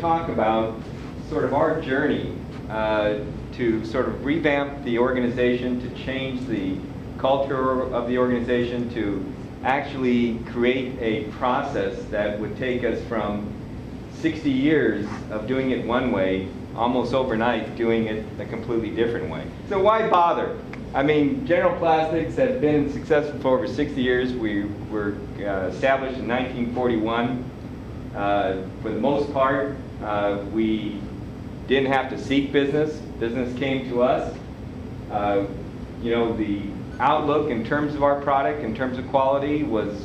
talk about sort of our journey to sort of revamp the organization, to change the culture of the organization, to actually create a process that would take us from 60 years of doing it one way, almost overnight doing it a completely different way. So why bother? I mean, General Plastics had been successful for over 60 years. We were established in 1941. For the most part, we didn't have to seek business. Business came to us. You know, the outlook in terms of our product, in terms of quality, was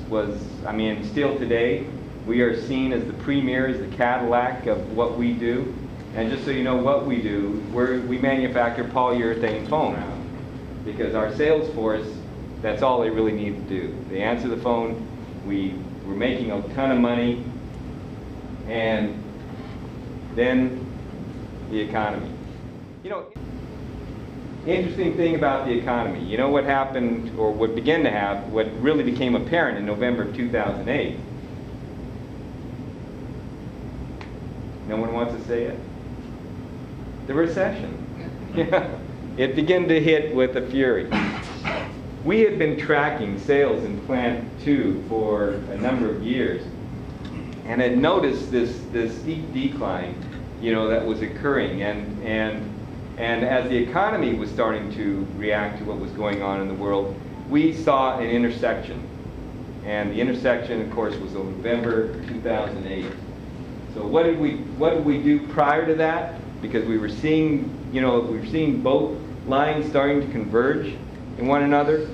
I mean, still today, we are seen as the premier, as the Cadillac of what we do. And just so you know what we do, we manufacture polyurethane foam now. Because our sales force, that's all they really need to do. They answer the phone, we're making a ton of money, and then the economy. You know, interesting thing about the economy, you know what happened, or what began to happen, what really became apparent in November of 2008? No one wants to say it? The recession. Yeah. It began to hit with a fury. We had been tracking sales in Plant 2 for a number of years and had noticed this steep decline, you know, that was occurring. And as the economy was starting to react to what was going on in the world, we saw an intersection. And the intersection, of course, was November 2008. So what did we do prior to that? Because we were seeing, you know, both lines starting to converge in one another.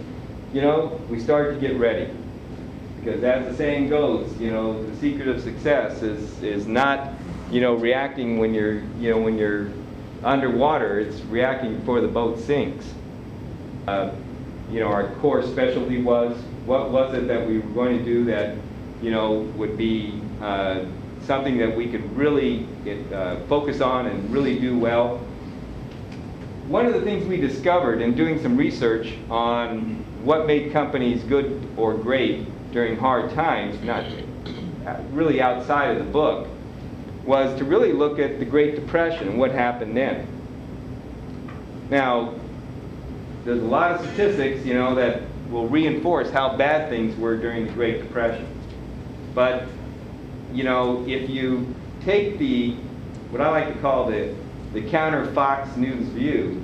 You know, we started to get ready. Because as the saying goes, you know, the secret of success is not, you know, reacting when you're underwater. It's reacting before the boat sinks. You know, our core specialty was, what was it that we were going to do that, you know, would be something that we could really focus on and really do well. One of the things we discovered in doing some research on what made companies good or great during hard times, not really outside of the book, was to really look at the Great Depression and what happened then. Now, there's a lot of statistics, you know, that will reinforce how bad things were during the Great Depression. But, you know, if you take what I like to call the counter Fox News view,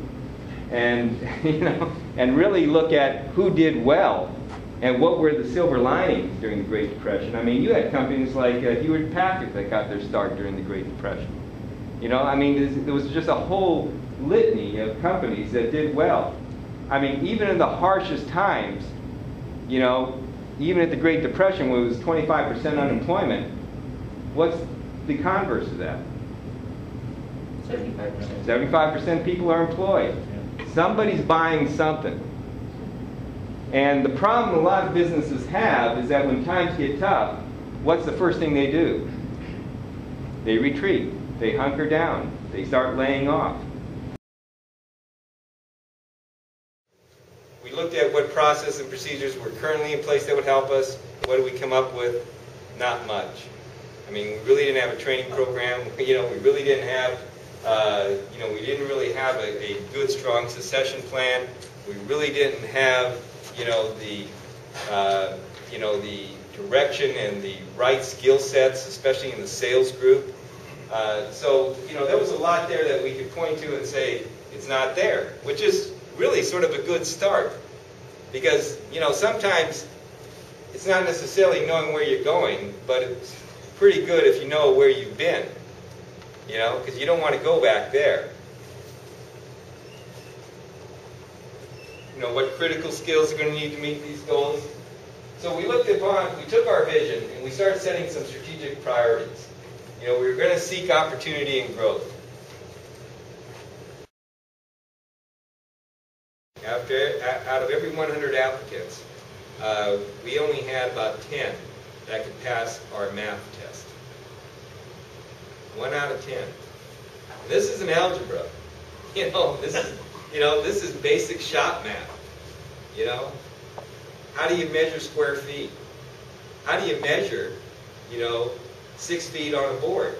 and you know, and really look at who did well and what were the silver linings during the Great Depression. I mean, you had companies like Hewlett-Packard that got their start during the Great Depression. You know, I mean, there was just a whole litany of companies that did well. I mean, even in the harshest times, you know, even at the Great Depression, when it was 25% unemployment, what's the converse of that? 75%. 75% people are employed. Somebody's buying something. And the problem a lot of businesses have is that when times get tough, what's the first thing they do? They retreat. They hunker down. They start laying off. We looked at what process and procedures were currently in place that would help us. What did we come up with? Not much. I mean, we really didn't have a training program. You know, we really didn't have, you know, we didn't really have a good, strong succession plan. We really didn't have, you know, the direction and the right skill sets, especially in the sales group. So, you know, there was a lot there that we could point to and say it's not there, which is really sort of a good start. Because, you know, sometimes it's not necessarily knowing where you're going, but it's pretty good if you know where you've been, you know, because you don't want to go back there. You know, what critical skills are going to need to meet these goals. So we took our vision and we started setting some strategic priorities. You know, we were going to seek opportunity and growth. Out of every 100 applicants, we only had about 10 that could pass our math test. 1 out of 10. This is an algebra. You know, this is basic shop math. You know, how do you measure square feet? How do you measure, you know, 6 feet on a board?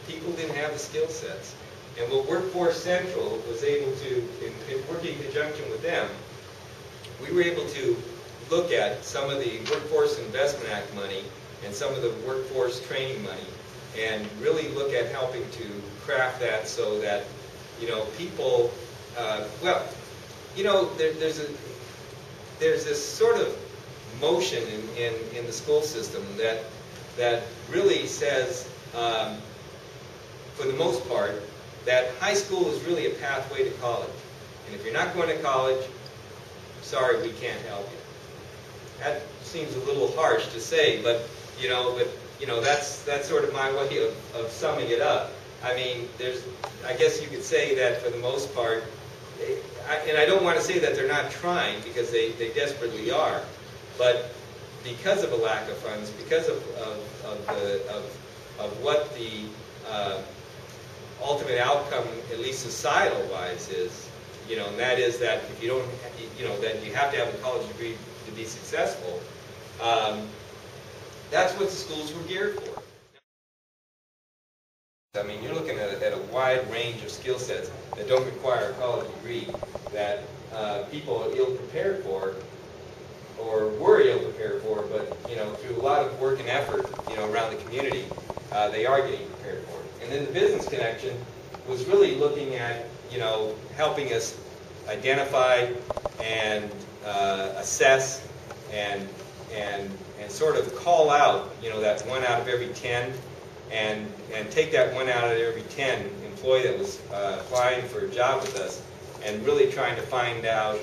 people didn't have the skill sets. And what Workforce Central was able to, in working in conjunction with them, we were able to look at some of the Workforce Investment Act money and some of the workforce training money and really look at helping to craft that so that, people, there's this sort of motion in the school system that really says, for the most part, that high school is really a pathway to college. And if you're not going to college, sorry, we can't help you. That seems a little harsh to say, but that's sort of my way of summing it up. I mean, I guess you could say that for the most part, and I don't want to say that they're not trying, because they desperately are, but because of a lack of funds, because of what the ultimate outcome, at least societal-wise, is, and that is that if you don't, that you have to have a college degree to be successful. That's what the schools were geared for. I mean, you're looking at a wide range of skill sets that don't require a college degree, that people are ill-prepared for, or were ill-prepared for, but, through a lot of work and effort, around the community, they are getting prepared for it. And then the business connection was really looking at, helping us identify and assess and sort of call out, that 1 out of every 10, and take that 1 out of every 10 employee that was applying for a job with us, and really trying to find out,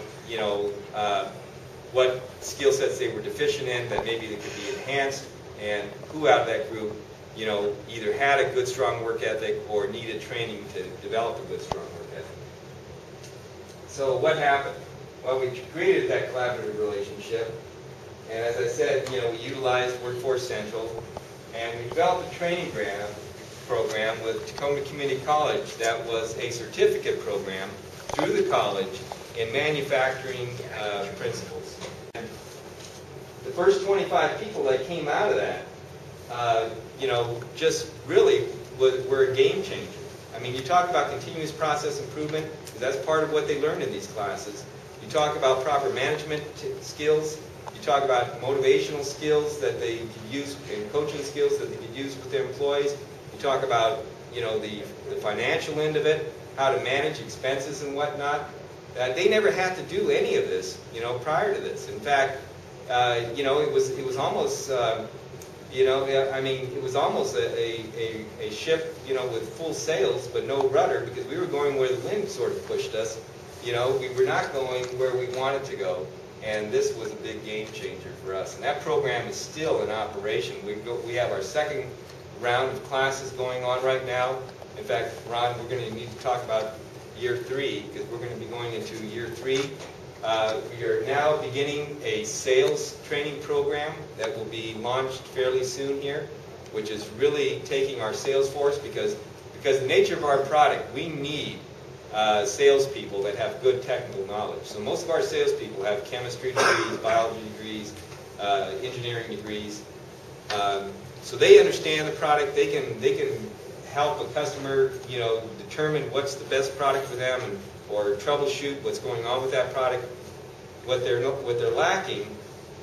what skill sets they were deficient in that maybe they could be enhanced, and who out of that group, either had a good, strong work ethic or needed training to develop a good, strong work ethic. So what happened? Well, we created that collaborative relationship, and as I said, we utilized Workforce Central, and we developed a training program with Tacoma Community College that was a certificate program through the college in manufacturing principles. And the first 25 people that came out of that, just really were a game changer. I mean, you talk about continuous process improvement, because that's part of what they learned in these classes. You talk about proper management skills. You talk about motivational skills that they could use, and coaching skills that they could use with their employees. You talk about, the financial end of it, how to manage expenses and whatnot. They never had to do any of this, prior to this. In fact, it was almost, it was almost a ship, with full sails but no rudder, because we were going where the wind sort of pushed us. We were not going where we wanted to go. And this was a big game changer for us. And that program is still in operation. We have our second round of classes going on right now. In fact, Ron, we're going to need to talk about year 3, because we're going to be going into year 3. We are now beginning a sales training program that will be launched fairly soon here, which is really taking our sales force, because the nature of our product, we need salespeople that have good technical knowledge. So most of our salespeople have chemistry degrees, biology degrees, engineering degrees. So they understand the product. They can help a customer, determine what's the best product for them, or troubleshoot what's going on with that product. What they're lacking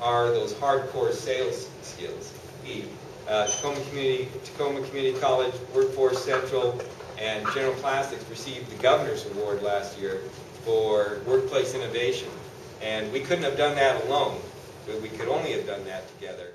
are those hardcore sales skills. Tacoma Community College, Workforce Central, and General Plastics received the Governor's Award last year for workplace innovation. And we couldn't have done that alone, but we could only have done that together.